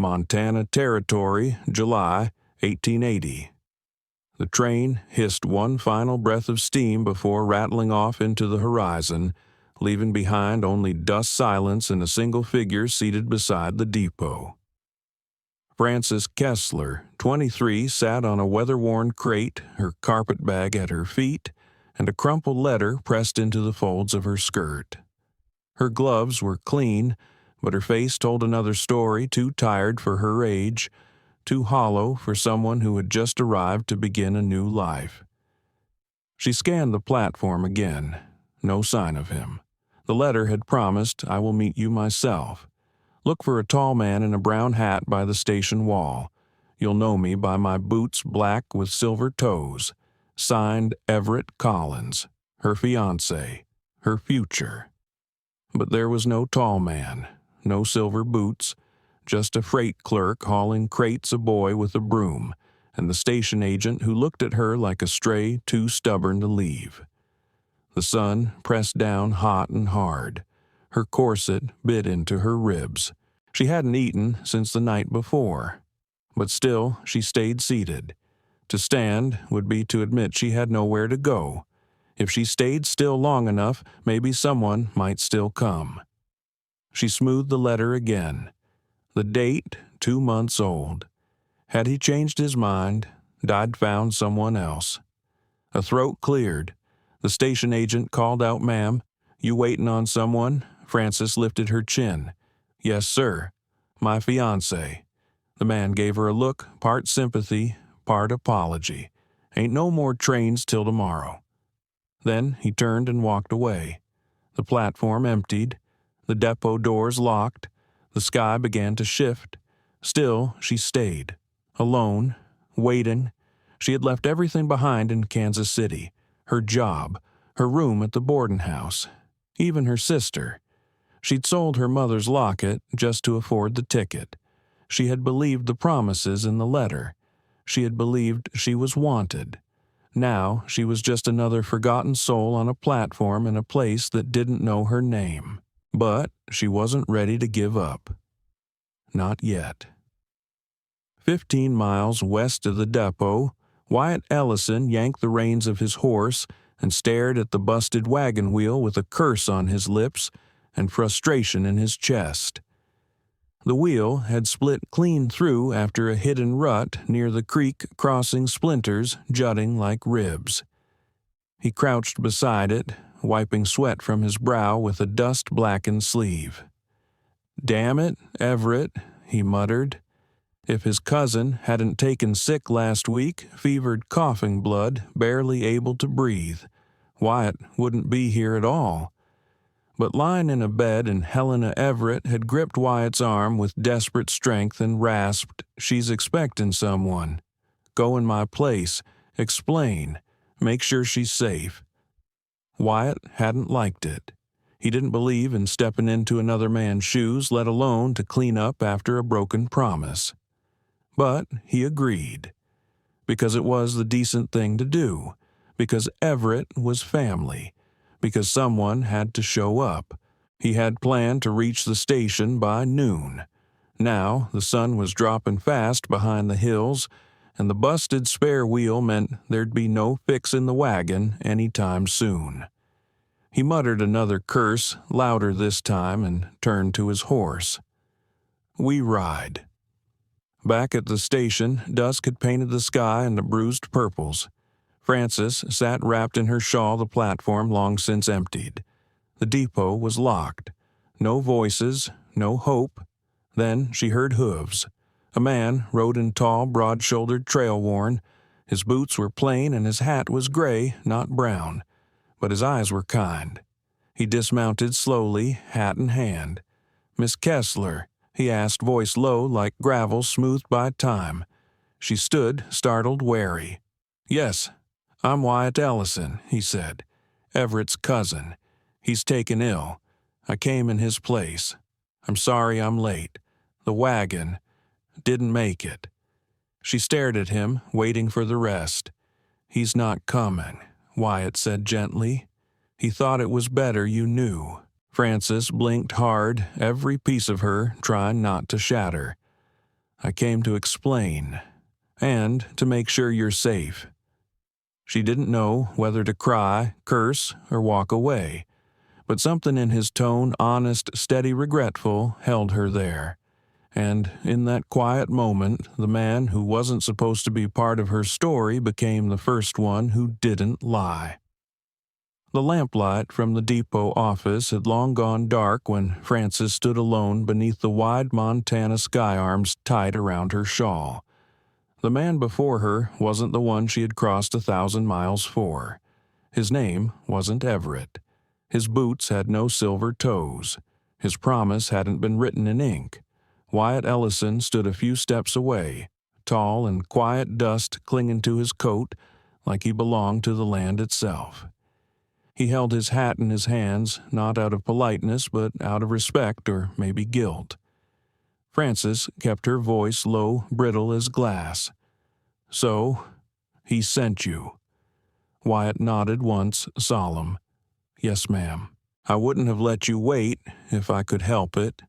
Montana Territory, July 1880. The train hissed one final breath of steam before rattling off into the horizon, leaving behind only dust silence and a single figure seated beside the depot. Frances Kessler, 23, sat on a weather-worn crate, her carpet bag at her feet, and a crumpled letter pressed into the folds of her skirt. Her gloves were clean, but her face told another story too tired for her age, too hollow for someone who had just arrived to begin a new life. She scanned the platform again. No sign of him. The letter had promised, "I will meet you myself. Look for a tall man in a brown hat by the station wall. You'll know me by my boots black with silver toes. Signed Everett Collins, her fiancé, her future." But there was no tall man, no silver boots, just a freight clerk hauling crates, a boy with a broom, and the station agent who looked at her like a stray too stubborn to leave. The sun pressed down hot and hard. Her corset bit into her ribs. She hadn't eaten since the night before. But still, she stayed seated. To stand would be to admit she had nowhere to go. If she stayed still long enough, maybe someone might still come. She smoothed the letter again. The date, 2 months old. Had he changed his mind? I'd found someone else. A throat cleared. The station agent called out, "Ma'am, you waitin' on someone?" Frances lifted her chin. "Yes, sir. My fiancé." The man gave her a look, part sympathy, part apology. "Ain't no more trains till tomorrow." Then he turned and walked away. The platform emptied. The depot doors locked. The sky began to shift. Still, she stayed. Alone, waiting. She had left everything behind in Kansas City. Her job, her room at the boarding house, even her sister. She'd sold her mother's locket just to afford the ticket. She had believed the promises in the letter. She had believed she was wanted. Now she was just another forgotten soul on a platform in a place that didn't know her name. But she wasn't ready to give up. Not yet. 15 miles west of the depot, Wyatt Ellison yanked the reins of his horse and stared at the busted wagon wheel with a curse on his lips and frustration in his chest. The wheel had split clean through after a hidden rut near the creek, crossing splinters jutting like ribs. He crouched beside it, wiping sweat from his brow with a dust-blackened sleeve. "Damn it, Everett," he muttered. If his cousin hadn't taken sick last week, fevered coughing blood, barely able to breathe, Wyatt wouldn't be here at all. But lying in a bed, and Helena Everett had gripped Wyatt's arm with desperate strength and rasped, "She's expecting someone. Go in my place. Explain. Make sure she's safe." Wyatt hadn't liked it. He didn't believe in stepping into another man's shoes, let alone to clean up after a broken promise. But he agreed. Because it was the decent thing to do. Because Everett was family. Because someone had to show up. He had planned to reach the station by noon. Now the sun was dropping fast behind the hills, and the busted spare wheel meant there'd be no fix in the wagon any time soon. He muttered another curse, louder this time, and turned to his horse. We ride. Back at the station, dusk had painted the sky in the bruised purples. Frances sat wrapped in her shawl, the platform long since emptied. The depot was locked. No voices, no hope. Then she heard hooves. A man rode in tall, broad-shouldered trail-worn. His boots were plain and his hat was gray, not brown. But his eyes were kind. He dismounted slowly, hat in hand. "Miss Kessler," he asked, voice low like gravel smoothed by time. She stood, startled, wary. "Yes, I'm Wyatt Ellison," he said. "Everett's cousin. He's taken ill. I came in his place. I'm sorry I'm late. The wagon didn't make it." She stared at him, waiting for the rest. "He's not coming," Wyatt said gently. "He thought it was better you knew." Frances blinked hard, every piece of her trying not to shatter. I came to explain, and to make sure you're safe." She didn't know whether to cry, curse, or walk away, but something in his tone, honest, steady, regretful, held her there. And in that quiet moment, the man who wasn't supposed to be part of her story became the first one who didn't lie. The lamplight from the depot office had long gone dark when Frances stood alone beneath the wide Montana sky arms tight around her shawl. The man before her wasn't the one she had crossed 1,000 miles for. His name wasn't Everett. His boots had no silver toes. His promise hadn't been written in ink. Wyatt Ellison stood a few steps away, tall and quiet dust clinging to his coat like he belonged to the land itself. He held his hat in his hands, not out of politeness, but out of respect or maybe guilt. Frances kept her voice low, brittle as glass. "So, he sent you." Wyatt nodded once, solemn. "Yes, ma'am. I wouldn't have let you wait if I could help it."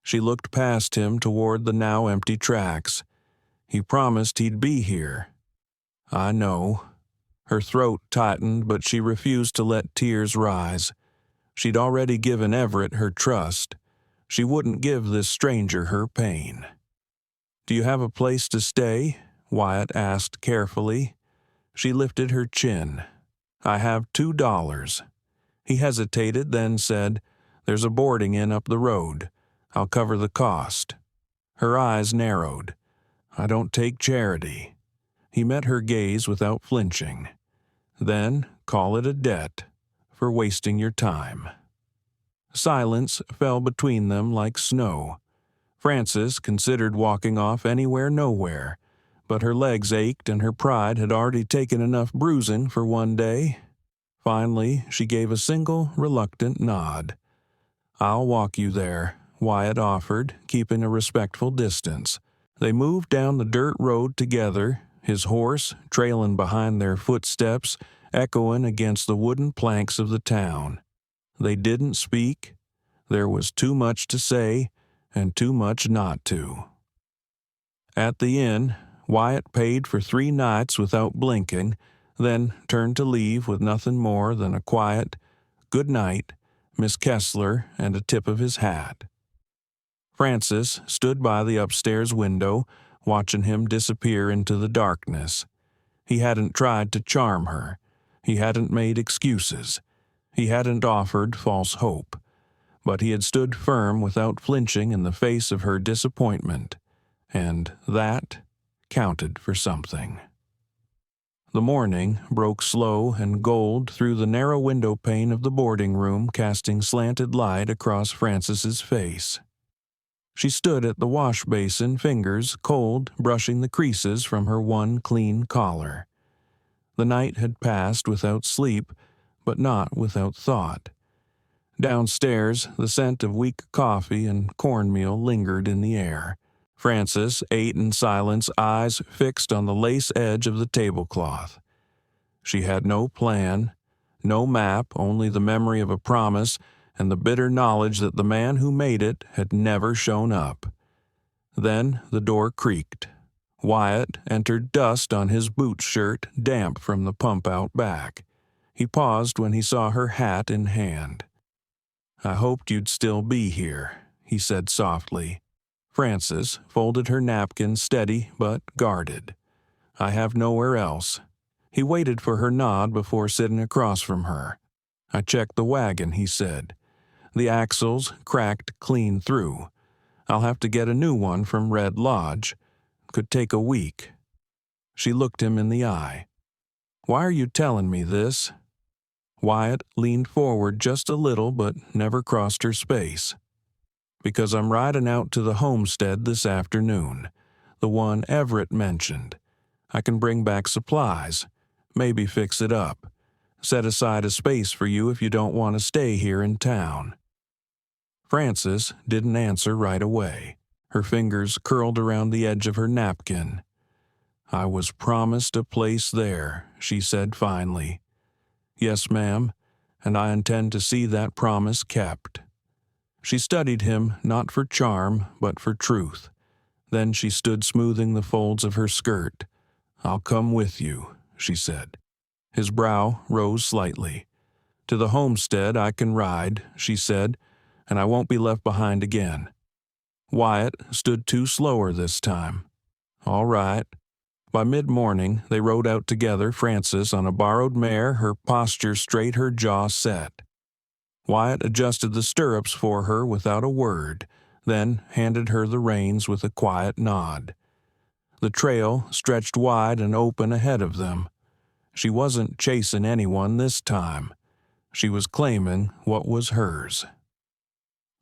She looked past him toward the now empty tracks. "He promised he'd be here." "I know." Her throat tightened, but she refused to let tears rise. She'd already given Everett her trust. She wouldn't give this stranger her pain. "Do you have a place to stay?" Wyatt asked carefully. She lifted her chin. "I have $2. He hesitated, then said, "There's a boarding inn up the road. I'll cover the cost." Her eyes narrowed. "I don't take charity." He met her gaze without flinching. "Then call it a debt for wasting your time." Silence fell between them like snow. Frances considered walking off anywhere nowhere, but her legs ached and her pride had already taken enough bruising for one day. Finally, she gave a single reluctant nod. "I'll walk you there," Wyatt offered, keeping a respectful distance. They moved down the dirt road together, his horse trailing behind their footsteps, echoing against the wooden planks of the town. They didn't speak. There was too much to say and too much not to. At the inn, Wyatt paid for 3 nights without blinking, then turned to leave with nothing more than a quiet, "Good night, Miss Kessler," and a tip of his hat. Frances stood by the upstairs window, watching him disappear into the darkness. He hadn't tried to charm her. He hadn't made excuses. He hadn't offered false hope. But he had stood firm without flinching in the face of her disappointment. And that counted for something. The morning broke slow and gold through the narrow window pane of the boarding room, casting slanted light across Frances's face. She stood at the wash basin, fingers cold, brushing the creases from her one clean collar. The night had passed without sleep, but not without thought. Downstairs, the scent of weak coffee and cornmeal lingered in the air. Frances ate in silence, eyes fixed on the lace edge of the tablecloth. She had no plan, no map, only the memory of a promise and the bitter knowledge that the man who made it had never shown up. Then the door creaked. Wyatt entered, dust on his boot shirt, damp from the pump out back. He paused when he saw her hat in hand. "I hoped you'd still be here," he said softly. Frances folded her napkin, steady but guarded. "I have nowhere else." He waited for her nod before sitting across from her. "I checked the wagon," he said. "The axles cracked clean through. I'll have to get a new one from Red Lodge. Could take a week." She looked him in the eye. "Why are you telling me this?" Wyatt leaned forward just a little but never crossed her space. "Because I'm riding out to the homestead this afternoon, the one Everett mentioned. I can bring back supplies, maybe fix it up, set aside a space for you if you don't want to stay here in town." Frances didn't answer right away. Her fingers curled around the edge of her napkin. "I was promised a place there," she said finally. "Yes, ma'am, and I intend to see that promise kept." She studied him not for charm, but for truth. Then she stood smoothing the folds of her skirt. "I'll come with you," she said. His brow rose slightly. "To the homestead I can ride," she said, "and I won't be left behind again." Wyatt stood 2 slower this time. "All right." By mid-morning, they rode out together, Frances on a borrowed mare, her posture straight, her jaw set. Wyatt adjusted the stirrups for her without a word, then handed her the reins with a quiet nod. The trail stretched wide and open ahead of them. She wasn't chasing anyone this time. She was claiming what was hers.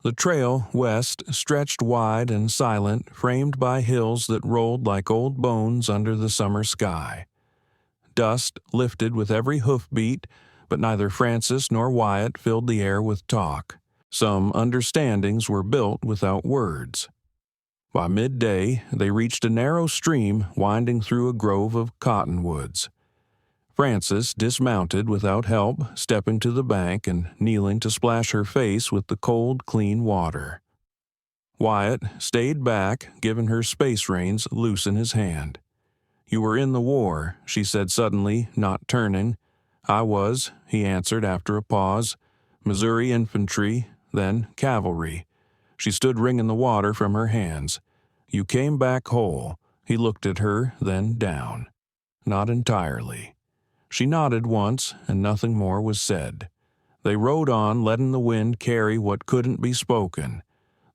The trail west stretched wide and silent, framed by hills that rolled like old bones under the summer sky. Dust lifted with every hoofbeat, but neither Frances nor Wyatt filled the air with talk. Some understandings were built without words. By midday, they reached a narrow stream winding through a grove of cottonwoods. Frances dismounted without help, stepping to the bank and kneeling to splash her face with the cold, clean water. Wyatt stayed back, giving her space reins loose in his hand. "You were in the war," she said suddenly, not turning. "I was," he answered after a pause. "Missouri infantry, then cavalry." She stood wringing the water from her hands. "You came back whole." He looked at her, then down. "Not entirely." She nodded once, and nothing more was said. They rode on, letting the wind carry what couldn't be spoken.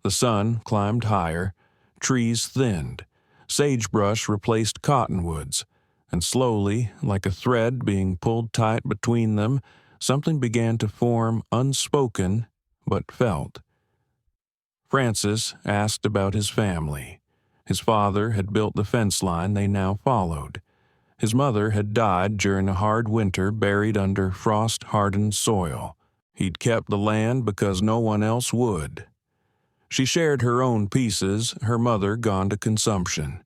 The sun climbed higher, trees thinned, sagebrush replaced cottonwoods, and slowly, like a thread being pulled tight between them, something began to form, unspoken, but felt. Frances asked about his family. His father had built the fence line they now followed. His mother had died during a hard winter buried under frost-hardened soil. He'd kept the land because no one else would. She shared her own pieces, her mother gone to consumption.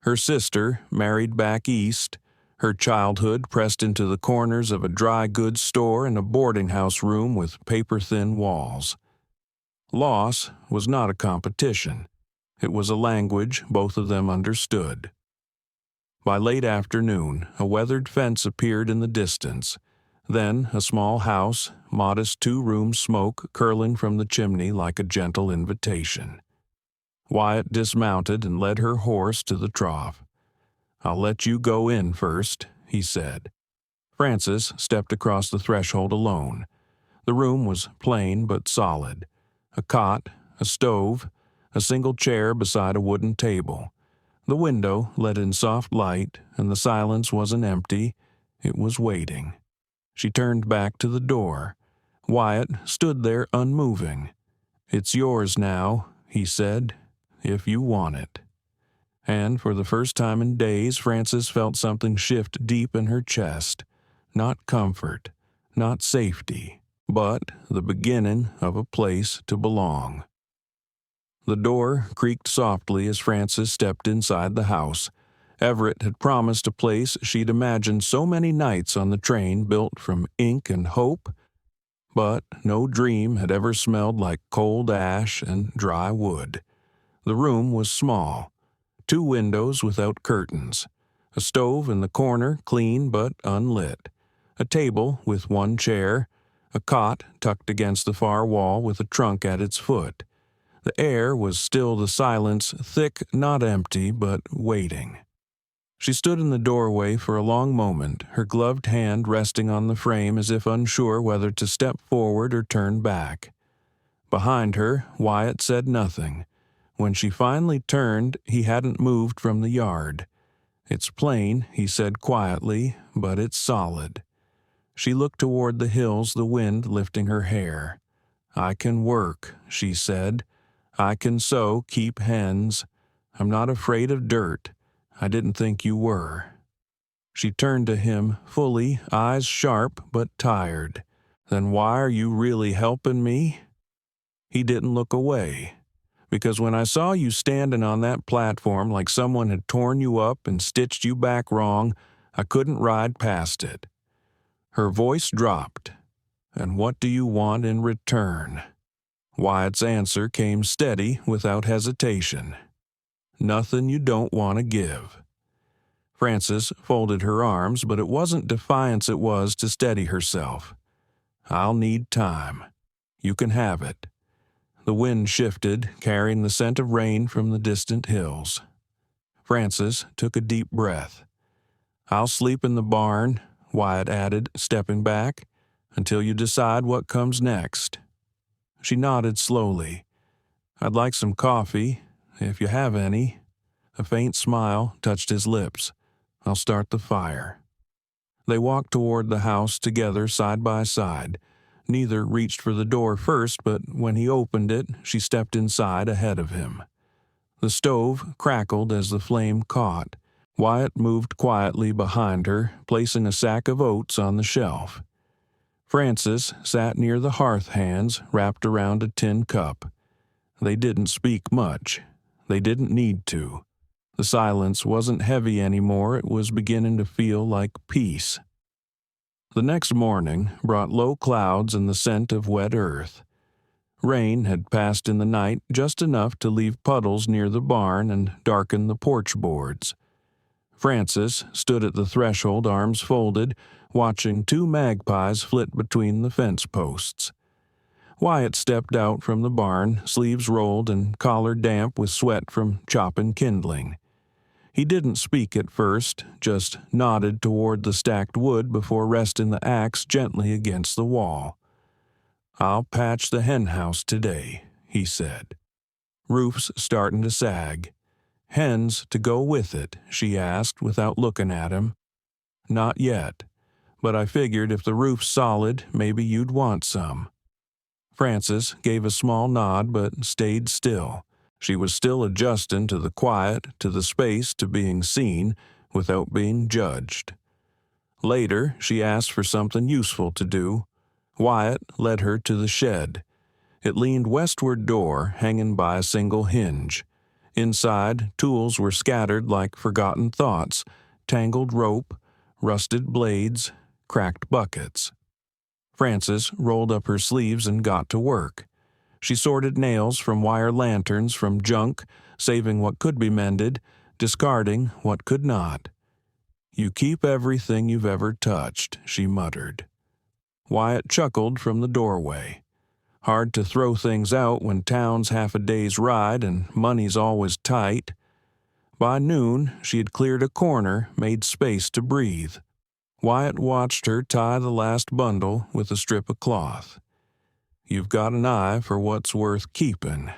Her sister married back east, her childhood pressed into the corners of a dry goods store and a boarding house room with paper-thin walls. Loss was not a competition. It was a language both of them understood. By late afternoon, a weathered fence appeared in the distance. Then a small house, modest 2-room smoke curling from the chimney like a gentle invitation. Wyatt dismounted and led her horse to the trough. "I'll let you go in first," he said. Frances stepped across the threshold alone. The room was plain but solid. A cot, a stove, a single chair beside a wooden table. The window let in soft light, and the silence wasn't empty, it was waiting. She turned back to the door. Wyatt stood there unmoving. "It's yours now," he said, "if you want it." And for the first time in days, Frances felt something shift deep in her chest. Not comfort, not safety, but the beginning of a place to belong. The door creaked softly as Frances stepped inside the house. Everett had promised a place she'd imagined so many nights on the train built from ink and hope, but no dream had ever smelled like cold ash and dry wood. The room was small. 2 windows without curtains. A stove in the corner, clean but unlit. A table with 1 chair. A cot tucked against the far wall with a trunk at its foot. The air was still the silence, thick, not empty, but waiting. She stood in the doorway for a long moment, her gloved hand resting on the frame as if unsure whether to step forward or turn back. Behind her, Wyatt said nothing. When she finally turned, he hadn't moved from the yard. "It's plain," he said quietly, "but it's solid." She looked toward the hills, the wind lifting her hair. "I can work," she said. "I can sew, keep hens. I'm not afraid of dirt. I didn't think you were." She turned to him, fully, eyes sharp but tired. "Then why are you really helping me?" He didn't look away. "Because when I saw you standing on that platform like someone had torn you up and stitched you back wrong, I couldn't ride past it." Her voice dropped. "And what do you want in return?" Wyatt's answer came steady, without hesitation. nothing you don't want to give. Frances folded her arms, but it wasn't defiance it was to steady herself. I'll need time. You can have it. The wind shifted, carrying the scent of rain from the distant hills. Frances took a deep breath. I'll sleep in the barn, Wyatt added, stepping back, until you decide what comes next. She nodded slowly. I'd like some coffee, if you have any. A faint smile touched his lips. I'll start the fire. They walked toward the house together side by side. Neither reached for the door first, but when he opened it, she stepped inside ahead of him. The stove crackled as the flame caught. Wyatt moved quietly behind her, placing a sack of oats on the shelf. Frances sat near the hearth, hands wrapped around a tin cup. They didn't speak much. They didn't need to. The silence wasn't heavy anymore. It was beginning to feel like peace. The next morning brought low clouds and the scent of wet earth. Rain had passed in the night, just enough to leave puddles near the barn and darken the porch boards. Frances stood at the threshold, arms folded, watching two magpies flit between the fence posts. Wyatt stepped out from the barn, sleeves rolled and collar damp with sweat from chopping kindling. He didn't speak at first, just nodded toward the stacked wood before resting the axe gently against the wall. I'll patch the hen house today, he said. Roof's starting to sag. Hens to go with it, she asked without looking at him. Not yet, but I figured if the roof's solid, maybe you'd want some. Frances gave a small nod but stayed still. She was still adjusting to the quiet, to the space, to being seen, without being judged. Later, she asked for something useful to do. Wyatt led her to the shed. It leaned westward door, hanging by a single hinge. Inside, tools were scattered like forgotten thoughts, tangled rope, rusted blades, cracked buckets. Frances rolled up her sleeves and got to work. She sorted nails from wire lanterns from junk, saving what could be mended, discarding what could not. You keep everything you've ever touched, she muttered. Wyatt chuckled from the doorway. Hard to throw things out when town's half a day's ride and money's always tight. By noon, she had cleared a corner, made space to breathe. Wyatt watched her tie the last bundle with a strip of cloth. You've got an eye for what's worth keeping.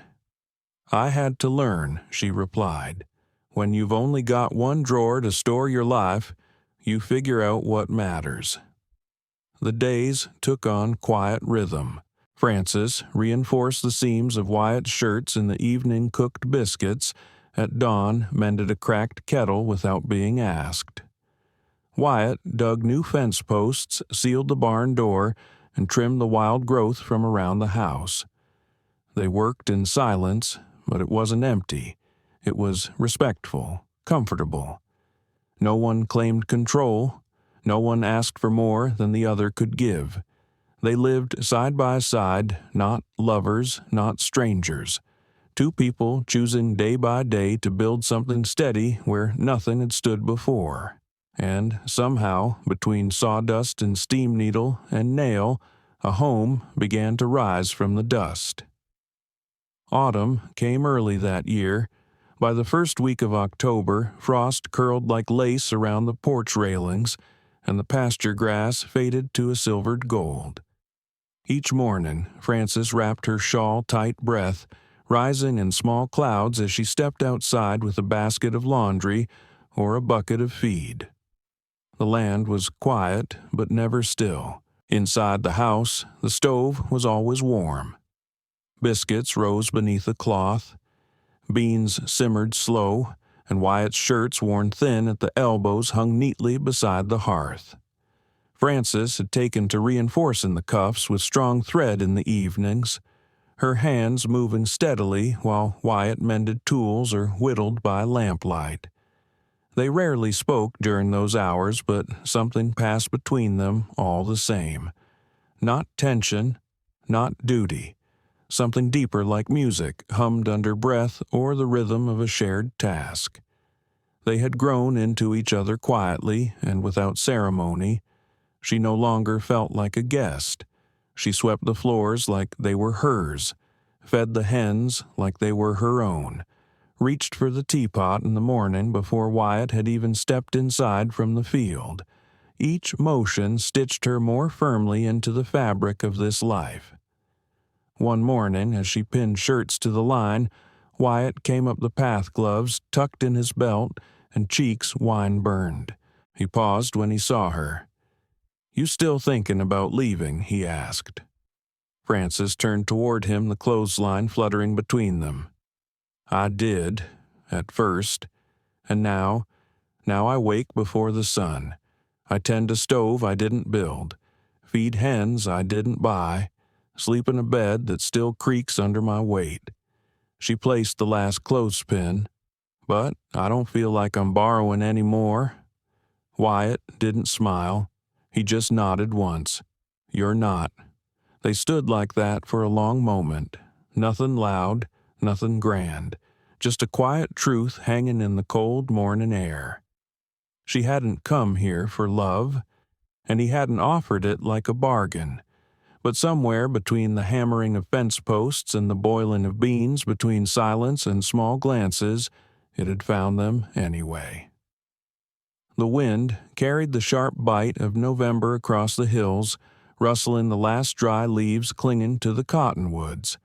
I had to learn, she replied. When you've only got one drawer to store your life, you figure out what matters. The days took on quiet rhythm. Frances reinforced the seams of Wyatt's shirts in the evening, cooked biscuits. At dawn, mended a cracked kettle without being asked. Wyatt dug new fence posts, sealed the barn door, and trimmed the wild growth from around the house. They worked in silence, but it wasn't empty. It was respectful, comfortable. No one claimed control. No one asked for more than the other could give. They lived side by side, not lovers, not strangers. Two people choosing day by day to build something steady where nothing had stood before. And somehow, between sawdust and steam needle and nail, a home began to rise from the dust. Autumn came early that year. By the first week of October, frost curled like lace around the porch railings, and the pasture grass faded to a silvered gold. Each morning, Frances wrapped her shawl tight breath, rising in small clouds as she stepped outside with a basket of laundry or a bucket of feed. The land was quiet, but never still. Inside the house, the stove was always warm. Biscuits rose beneath a cloth. Beans simmered slow, and Wyatt's shirts, worn thin at the elbows, hung neatly beside the hearth. Frances had taken to reinforcing the cuffs with strong thread in the evenings, her hands moving steadily while Wyatt mended tools or whittled by lamplight. They rarely spoke during those hours, but something passed between them all the same. Not tension, not duty. Something deeper like music hummed under breath or the rhythm of a shared task. They had grown into each other quietly and without ceremony. She no longer felt like a guest. She swept the floors like they were hers, fed the hens like they were her own, reached for the teapot in the morning before Wyatt had even stepped inside from the field. Each motion stitched her more firmly into the fabric of this life. One morning, as she pinned shirts to the line, Wyatt came up the path, gloves tucked in his belt and cheeks wine-burned. He paused when he saw her. "You still thinking about leaving?" he asked. Frances turned toward him, the clothesline fluttering between them. "I did, at first, and now I wake before the sun. I tend a stove I didn't build, feed hens I didn't buy, sleep in a bed that still creaks under my weight." She placed the last clothespin. "But I don't feel like I'm borrowing any more." Wyatt didn't smile. He just nodded once. "You're not." They stood like that for a long moment. Nothing loud, nothing grand. Just a quiet truth hanging in the cold morning air. She hadn't come here for love, and he hadn't offered it like a bargain. But somewhere between the hammering of fence posts and the boiling of beans, between silence and small glances, it had found them anyway. The wind carried the sharp bite of November across the hills, rustling the last dry leaves clinging to the cottonwoods.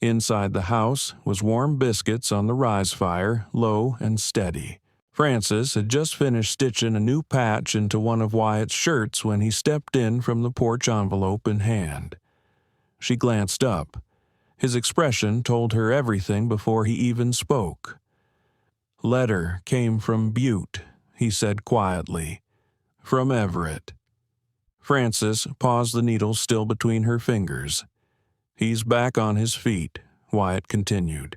Inside the house was warm biscuits on the rise fire, low and steady. Frances had just finished stitching a new patch into one of Wyatt's shirts when he stepped in from the porch, envelope in hand. She glanced up. His expression told her everything before he even spoke. "Letter came from Butte," he said quietly. "From Everett." Frances paused, the needle still between her fingers. "He's back on his feet," Wyatt continued.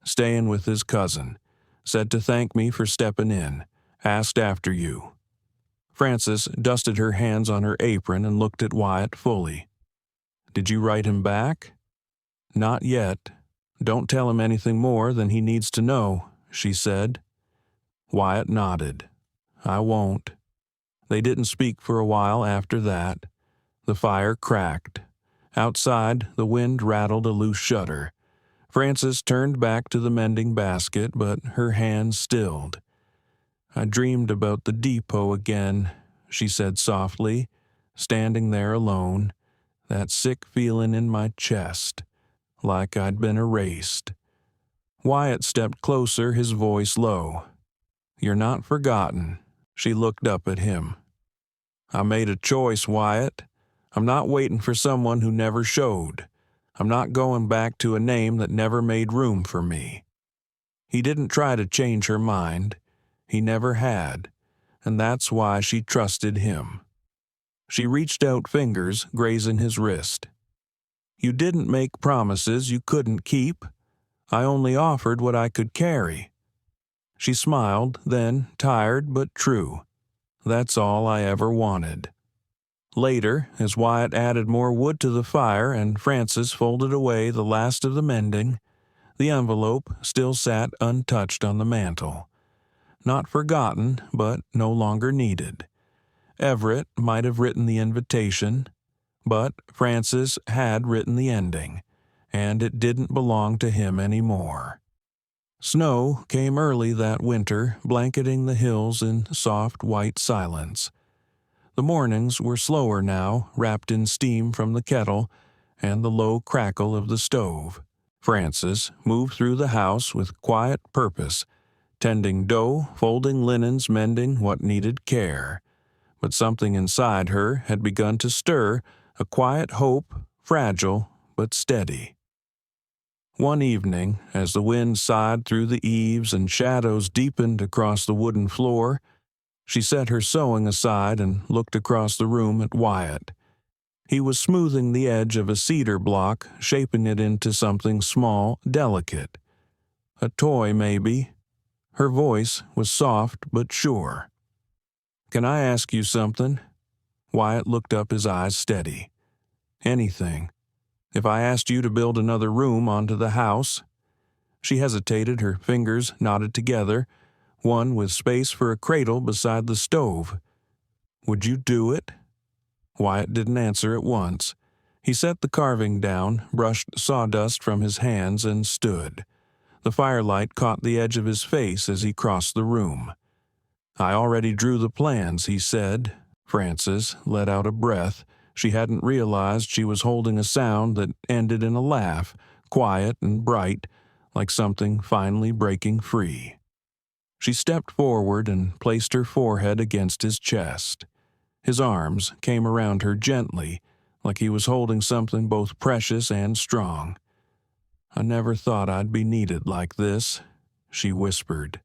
"Staying with his cousin. Said to thank me for stepping in. Asked after you." Frances dusted her hands on her apron and looked at Wyatt fully. "Did you write him back?" "Not yet. Don't tell him anything more than he needs to know," she said. Wyatt nodded. "I won't." They didn't speak for a while after that. The fire cracked. Outside, the wind rattled a loose shutter. Frances turned back to the mending basket, but her hands stilled. "I dreamed about the depot again," she said softly, standing there alone, that sick feeling in my chest, like I'd been erased. Wyatt stepped closer, his voice low. "You're not forgotten." She looked up at him. "I made a choice, Wyatt. I'm not waiting for someone who never showed. I'm not going back to a name that never made room for me." He didn't try to change her mind. He never had, and that's why she trusted him. She reached out fingers, grazing his wrist. "You didn't make promises you couldn't keep. I only offered what I could carry." She smiled, then, tired but true. "That's all I ever wanted." Later, as Wyatt added more wood to the fire and Frances folded away the last of the mending, the envelope still sat untouched on the mantel. Not forgotten, but no longer needed. Everett might have written the invitation, but Frances had written the ending, and it didn't belong to him anymore. Snow came early that winter, blanketing the hills in soft white silence. The mornings were slower now, wrapped in steam from the kettle and the low crackle of the stove. Frances moved through the house with quiet purpose, tending dough, folding linens, mending what needed care. But something inside her had begun to stir, a quiet hope, fragile but steady. One evening, as the wind sighed through the eaves and shadows deepened across the wooden floor, she set her sewing aside and looked across the room at Wyatt. He was smoothing the edge of a cedar block, shaping it into something small, delicate. A toy, maybe. Her voice was soft but sure. "Can I ask you something?" Wyatt looked up, his eyes steady. "Anything." If I asked you to build another room onto the house?" She hesitated, her fingers knotted together, one with space for a cradle beside the stove. "Would you do it?" Wyatt didn't answer at once. He set the carving down, brushed sawdust from his hands, and stood. The firelight caught the edge of his face as he crossed the room. "I already drew the plans," he said. Frances let out a breath. She hadn't realized she was holding a sound that ended in a laugh, quiet and bright, like something finally breaking free. She stepped forward and placed her forehead against his chest. His arms came around her gently, like he was holding something both precious and strong. "I never thought I'd be needed like this," she whispered.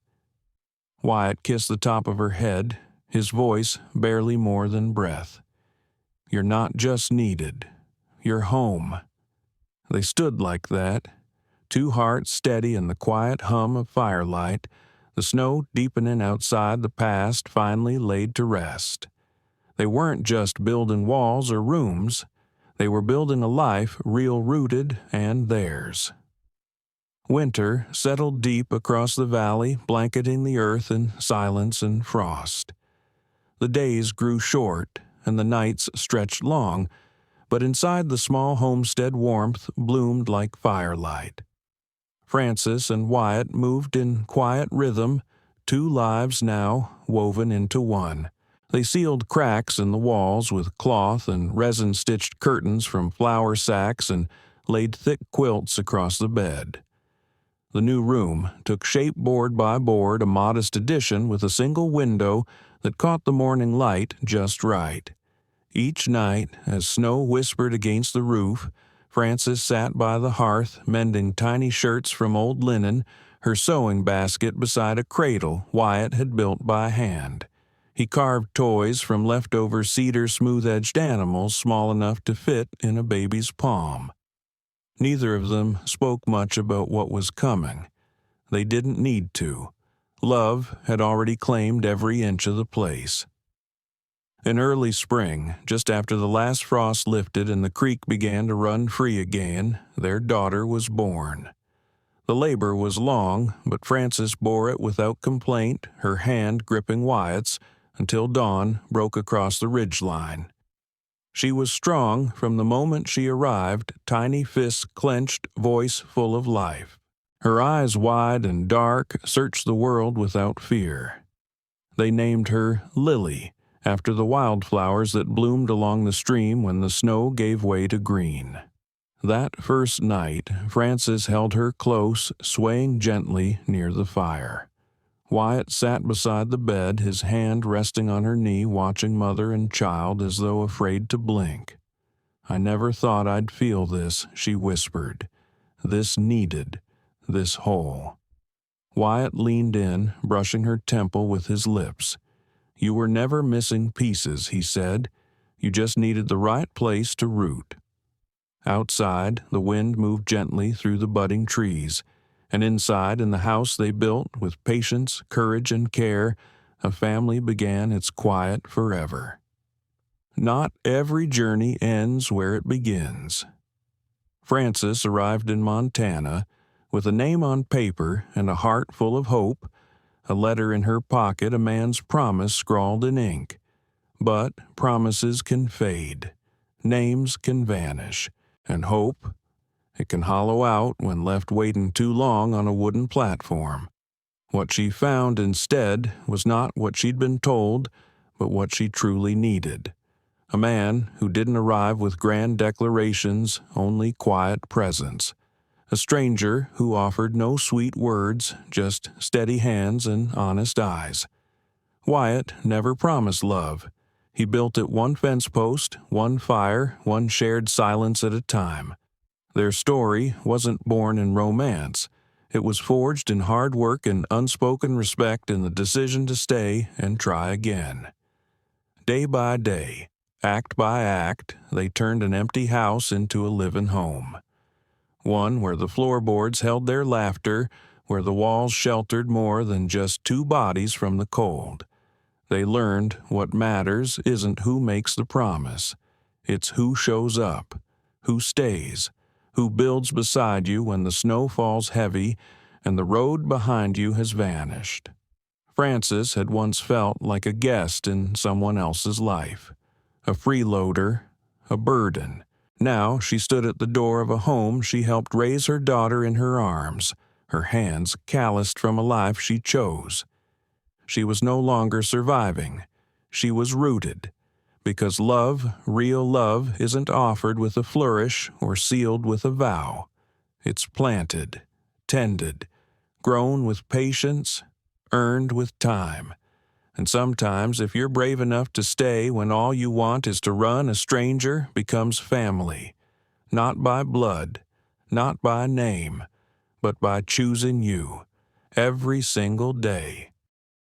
Wyatt kissed the top of her head, his voice barely more than breath. "You're not just needed. You're home." They stood like that, two hearts steady in the quiet hum of firelight, the snow deepening outside the past finally laid to rest. They weren't just building walls or rooms. They were building a life real rooted and theirs. Winter settled deep across the valley, blanketing the earth in silence and frost. The days grew short, and the nights stretched long, but inside the small homestead warmth bloomed like firelight. Frances and Wyatt moved in quiet rhythm, two lives now woven into one. They sealed cracks in the walls with cloth and resin-stitched curtains from flour sacks and laid thick quilts across the bed. The new room took shape board by board, a modest addition with a single window that caught the morning light just right. Each night, as snow whispered against the roof, Frances sat by the hearth, mending tiny shirts from old linen, her sewing basket beside a cradle Wyatt had built by hand. He carved toys from leftover cedar smooth-edged animals small enough to fit in a baby's palm. Neither of them spoke much about what was coming. They didn't need to. Love had already claimed every inch of the place. In early spring, just after the last frost lifted and the creek began to run free again, their daughter was born. The labor was long, but Frances bore it without complaint, her hand gripping Wyatt's, until dawn broke across the ridgeline. She was strong from the moment she arrived, tiny fists clenched, voice full of life. Her eyes wide and dark searched the world without fear. They named her Lily, after the wildflowers that bloomed along the stream when the snow gave way to green. That first night, Frances held her close, swaying gently near the fire. Wyatt sat beside the bed, his hand resting on her knee, watching mother and child as though afraid to blink. "I never thought I'd feel this," she whispered. "This needed, this whole." Wyatt leaned in, brushing her temple with his lips. "You were never missing pieces," he said. "You just needed the right place to root." Outside, the wind moved gently through the budding trees, and inside, in the house they built with patience, courage, and care, a family began its quiet forever. Not every journey ends where it begins. Frances arrived in Montana with a name on paper and a heart full of hope, a letter in her pocket, a man's promise scrawled in ink. But promises can fade, names can vanish, and hope, it can hollow out when left waiting too long on a wooden platform. What she found instead was not what she'd been told, but what she truly needed. A man who didn't arrive with grand declarations, only quiet presence. A stranger who offered no sweet words, just steady hands and honest eyes. Wyatt never promised love. He built it one fence post, one fire, one shared silence at a time. Their story wasn't born in romance. It was forged in hard work and unspoken respect in the decision to stay and try again. Day by day, act by act, they turned an empty house into a living home. One where the floorboards held their laughter, where the walls sheltered more than just two bodies from the cold. They learned what matters isn't who makes the promise. It's who shows up, who stays, who builds beside you when the snow falls heavy and the road behind you has vanished. Frances had once felt like a guest in someone else's life, a freeloader, a burden. Now she stood at the door of a home she helped raise her daughter in her arms, her hands calloused from a life she chose. She was no longer surviving. She was rooted, because love, real love, isn't offered with a flourish or sealed with a vow. It's planted, tended, grown with patience, earned with time. And sometimes, if you're brave enough to stay when all you want is to run, a stranger becomes family. Not by blood, not by name, but by choosing you every single day.